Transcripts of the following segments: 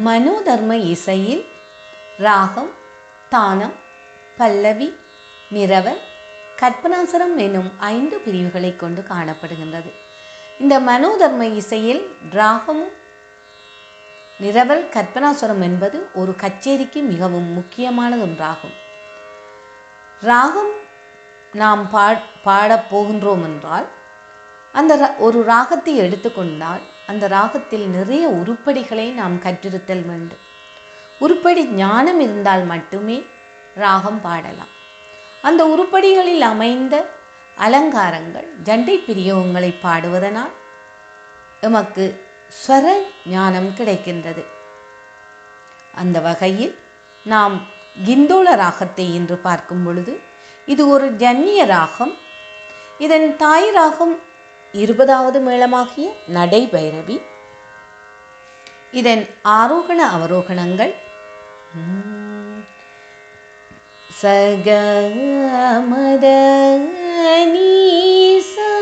மனோதர்ம இசையில் ராகம், தானம், பல்லவி, நிரவல், கற்பனாசுரம் எனும் 5 பிரிவுகளை கொண்டு காணப்படுகின்றது. இந்த மனோதர்ம இசையில் ராகமும் நிரவல், கற்பனாசுரம் என்பது ஒரு கச்சேரிக்கு மிகவும் முக்கியமானது ஒன்றாகும். ராகம் நாம் பாடப் போகின்றோம் என்றால் அந்த ஒரு ராகத்தை எடுத்துக்கொண்டால் அந்த ராகத்தில் நிறைய உருப்படிகளை நாம் கற்றிருத்தல் வேண்டும். உருப்படி ஞானம் இருந்தால் மட்டுமே ராகம் பாடலாம். அந்த உருப்படிகளில் அமைந்த அலங்காரங்கள், ஜண்டை பிரியோகங்களை பாடுவதனால் எமக்கு ஸ்வர ஞானம் கிடைக்கின்றது. அந்த வகையில் நாம் கிந்தோள ராகத்தை இன்று பார்க்கும் பொழுது இது ஒரு ஜன்னிய ராகம். இதன் தாய் ராகம் 20வது மேளமாகிய நடை பைரவி. இதன் ஆரோகண அவரோகணங்கள் சக மத நீசா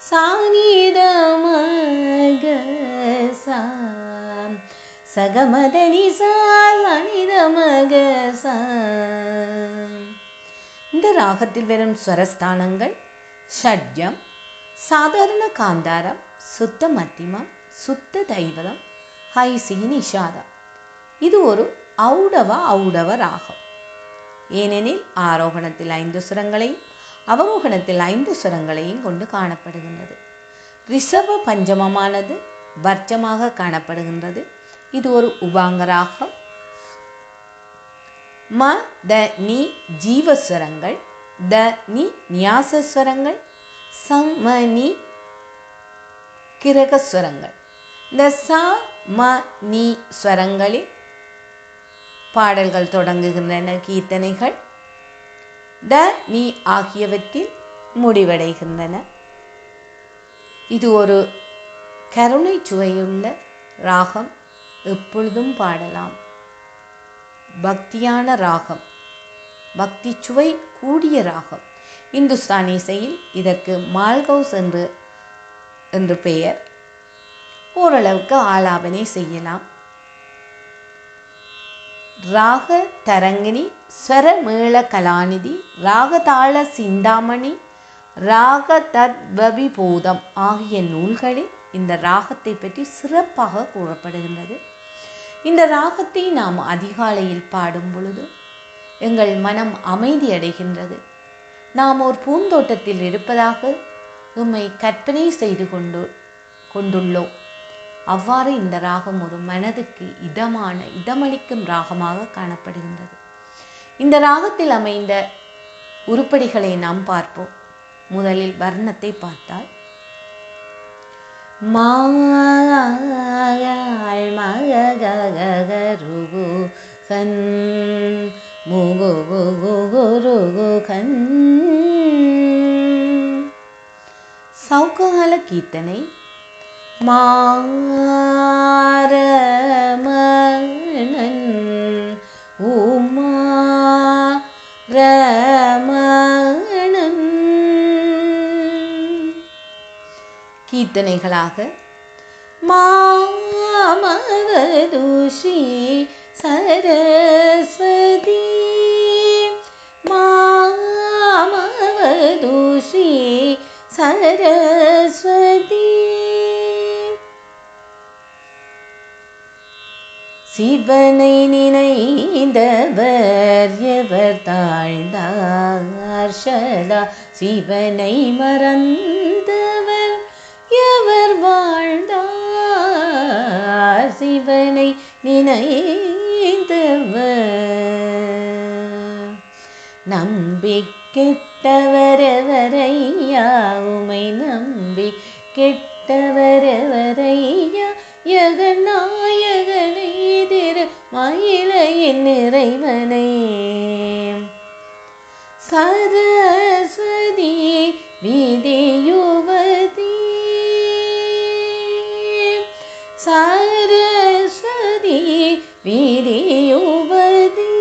சானித மக சா சகமத நீசா சானித மக சா. இந்த ராகத்தில் வரும் ஸ்வரஸ்தானங்கள் ஷட்ஜம், சாதாரண காந்தாரம், சுத்த மத்தியமம், சுத்த தைவதம், ஹைசி, நிஷாதம். இது ஒரு ஔடவ ராகம். ஏனெனில் ஆரோகணத்தில் 5 சுரங்களையும் அவரோகணத்தில் 5 சுரங்களையும் கொண்டு காணப்படுகின்றது. ரிஷப பஞ்சமமானது வர்ச்சமாக காணப்படுகின்றது. இது ஒரு உபாங்க ராகம். ம த நி ஜீவஸ்வரங்கள், த நி நியாசஸ்வரங்கள், சமனி கிரகஸ்வரங்கள். இந்த ச ம நி ஸ்வரங்களில் பாடல்கள் தொடங்குகின்றன. கீர்த்தனைகள் த நி ஆகியவற்றில் முடிவடைகின்றன. இது ஒரு கருணை சுவையுள்ள ராகம். எப்பொழுதும் பாடலாம். பக்தியான ராகம், பக்தி சுவை கூடிய ராகம். இந்துஸ்தானி இசையில் இதற்கு மால்கௌஸ் என்று பெயர். ஓரளவுக்கு ஆலாபனை செய்யலாம். ராக தரங்கிணி, ஸ்வர மேள கலாநிதி, ராகதாள சிந்தாமணி, ராக தத்வவிபோதம் ஆகிய நூல்களில் இந்த ராகத்தை பற்றி சிறப்பாக கூறப்படுகின்றது. இந்த ராகத்தை நாம் அதிகாலையில் பாடும் பொழுது எங்கள் மனம் அமைதி அடைகின்றது. நாம் ஒரு பூந்தோட்டத்தில் இருப்பதாக உம்மை கற்பனை செய்து கொண்டுள்ளோம். அவ்வாறு இந்த ராகம் ஒரு மனதுக்கு இதமளிக்கும் ராகமாக காணப்படுகின்றது. இந்த ராகத்தில் அமைந்த உருப்படிகளை நாம் பார்ப்போம். முதலில் வர்ணத்தை பார்த்தால் சௌகால கீர்த்தனை மாரமணன் உமா ரமணன். கீர்த்தனைகளாக மாமவது ஸ்ரீ சரஸ்வதி, மாமவது ஸ்ரீ சரஸ்வதி. சிவனை நினைந்தவர் எவர் தாழ்ந்தார் சதா, சிவனை மறந்தவர் எவர் வாழ்ந்தார், சிவனை நினைந்தவர். நம்பி கெட்டவரவரையா, உமை நம்பி கெட்டவரவரையா, யகநாயகனை திரு மயிலையின் நிறைவனை. சரஸ்வதி விதியுவதி, சரஸ்வதி விதியுவதி.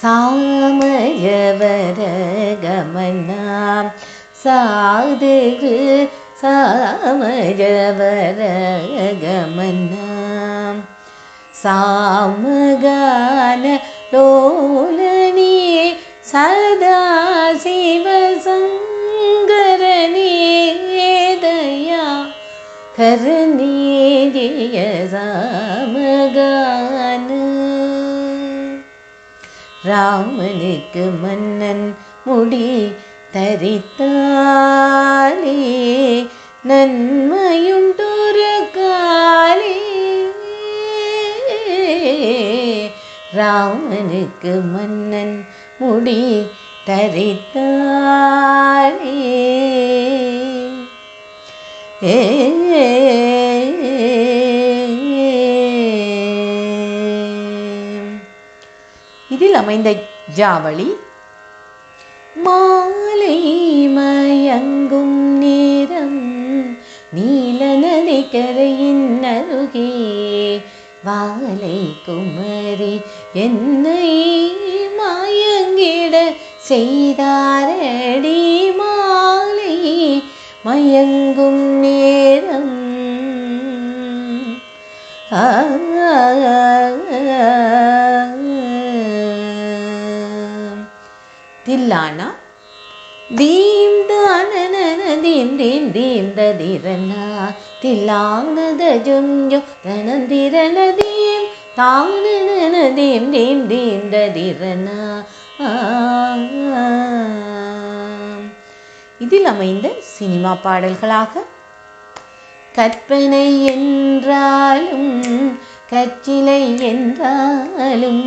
சாமயவர கமனா சாதுகு சாமஜவரகமன்னாம் சாமகான லோலனே சதா சிவசங்கரனே தயா கருணே ஜெய சாமகான. ராமனுக்கு மன்னன் முடி தரித்தாலே நன்மையுண்டொரு காலே. ராமனுக்கு மன்னன் முடி தரித்தாலே இதில் அமைந்த ஜாவளி. மாலை மயங்கும் நேரம் நீல நதி கரையின் அருகே வாலை குமரி என்னை மயங்கிட செய்தாரடி. மாலை மயங்கும் நேரம் தில்லானா. தீம் தானன தீம் தீம் தீம் ததிரனா தில்லானத ஜுஞ்சோ தனந்திரன தீம் தானன தீம் தீம் தீம் ததிரனா. இதில் அமைந்த சினிமா பாடல்களாக கற்பனை என்றாலும் கச்சிலை என்றாலும்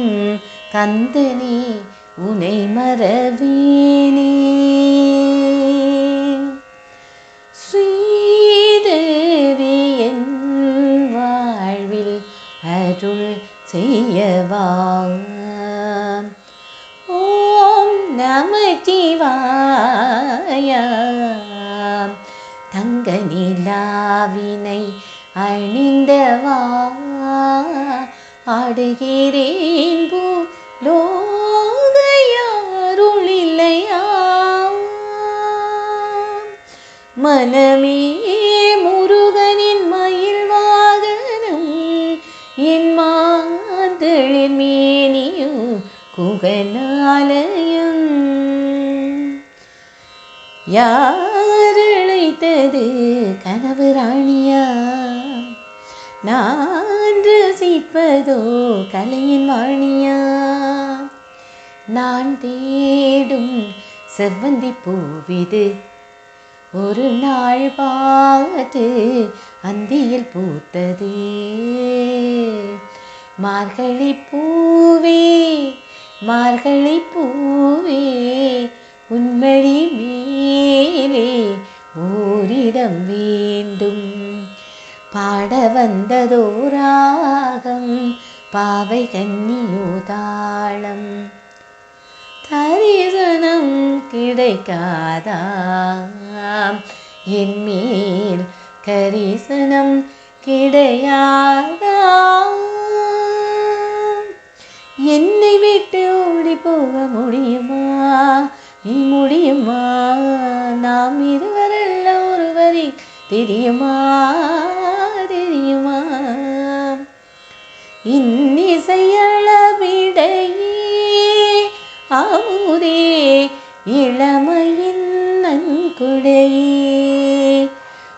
கந்தனே உனை மறவேனே. ஸ்ரீதேவி என் வாழ்வில் அருள் செய்யவா. ஓம் நமச்சிவாய. தங்க நிலாவினை அணிந்தவா ஆடுகிறேன் பூ லோகையாருளில்லையா. மனமே முருகனின் மயில் வாகனம் என் மாந்தளிர் மேனியும் குகனாலயம். யாரழைத்தது கனவு ராணியா நான் ரசிப்பதோ கலையின் வாணியா. நான் தேடும் செவ்வந்தி பூவிது ஒரு நாள் பார்த்து அந்தியில் பூத்தது. மார்கழி பூவே மார்கழி பூவே உன்மடி மேலே ஓரிடம் வேண்டும். பாட வந்ததோராகம் பாவை கன்னியோதாளம். தரிசனம் கிடைக்காதா என் மேல் கரிசனம் கிடையாதா. என்னை விட்டு ஓடி போக முடியுமா நீ முடியுமா. நாம் இருவரல்ல ஒருவரை தெரியுமா தெரியுமா. இன்னிசையளவிடையே அமுதே இளமையின் நன்குடையே.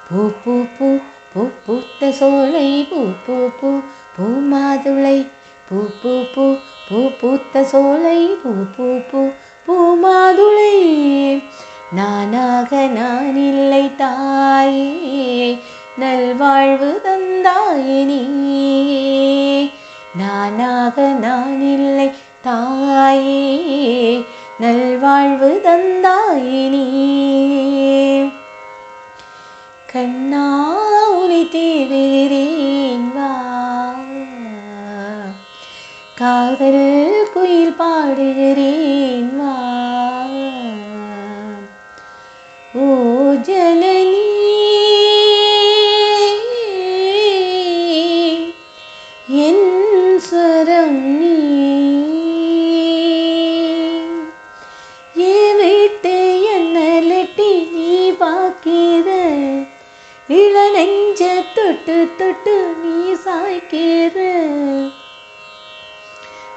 பூ பூ பூ பூ பூத்த சோலை பூ பூ பூ பூ மாதுளை பூ பூ பூ பூ பூத்த சோலை பூ பூ பூ பூ மாதுளை. நானாக நான் இல்லை தாயே நல்வாழ்வு தந்தாயே நீயே. நானாக நான் இல்லை தாயே நல்வாழ்வு தந்தாயே நீயே. கண்ணா உனை தேடுகிறேன் வா காதல் குயில் பாடுகிறேன் வா. ஓ ஜனனி என் ஸ்வரம் நீ ஏ விட்டு என்ன லெட்டி நீ பார்க்கிற, இளநெஞ்ச தொட்டு தொட்டு நீ சாய்க்கிற.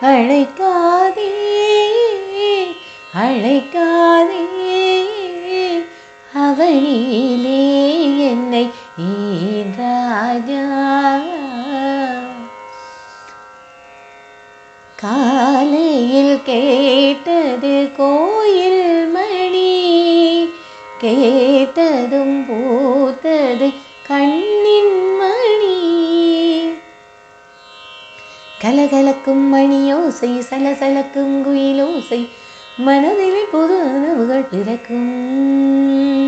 அழைக்காதே அழைக்காதே அவனிலே என்னை ஏன் ராஜா. காலையில் கேட்டது கோயில் மணி, கேட்டதும் பூத்தது கண்ணின் மணி. கலகலக்கும் மணியோசை, சலசலக்கும் குயிலோசை, மனதில் புது உணவுகள் பிறக்கும்.